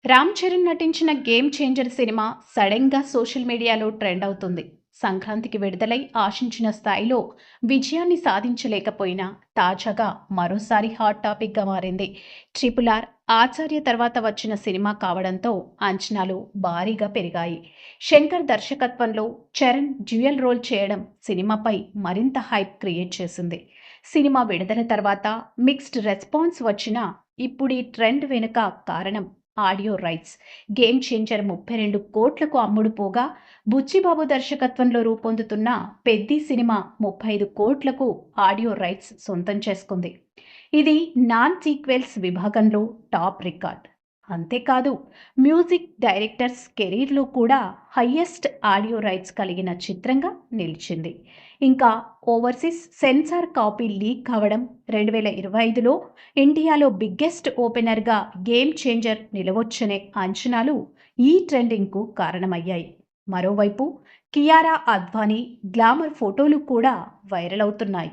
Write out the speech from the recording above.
రామ్ చరణ్ నటించిన 'game changer' cinema సడెన్‌గా social మీడియాలో ట్రెండ్ అవుతుంది. సంక్రాంతికి విడుదలై ఆశించిన స్థాయిలో విజయాన్ని సాధించలేకపోయినా తాజాగా మరోసారి హాట్ టాపిక్‌గా మారింది. 'ట్రిపుల్ ఆర్' ఆచార్య తర్వాత వచ్చిన సినిమా కావడంతో అంచనాలు భారీగా పెరిగాయి. శంకర్ దర్శకత్వంలో చరణ్ డ్యూయల్ రోల్ చేయడం సినిమాపై మరింత హైప్ క్రియేట్ చేసింది. సినిమా విడుదల తర్వాత మిక్స్డ్ రెస్పాన్స్ వచ్చినా ఇప్పుడు ఈ ట్రెండ్ వెనుక కారణం ఆడియో రైట్స్. 'గేమ్ చేంజర్' 32 కోట్లకు అమ్ముడుపోగా, బుచ్చిబాబు దర్శకత్వంలో రూపొందుతున్న 'పెద్ది' సినిమా 35 కోట్లకు ఆడియో రైట్స్ సొంతం చేసుకుంది. ఇది నాన్ సీక్వెల్స్ విభాగంలో టాప్ రికార్డ్. అంతేకాదు, మ్యూజిక్ డైరెక్టర్స్ కెరీర్‌లో కూడా హయ్యెస్ట్ ఆడియో రైట్స్ కలిగిన చిత్రంగా నిలిచింది. ఇంకా ఓవర్సీస్ సెన్సార్ కాపీ లీక్ కావడం, 2025లో ఇండియాలో బిగ్గెస్ట్ ఓపెనర్‌గా 'గేమ్ చేంజర్' నిలవొచ్చనే అంచనాలు ఈ ట్రెండింగ్‌కు కారణమయ్యాయి. మరోవైపు కియారా అద్వానీ గ్లామర్ ఫోటోలు కూడా వైరల్ అవుతున్నాయి.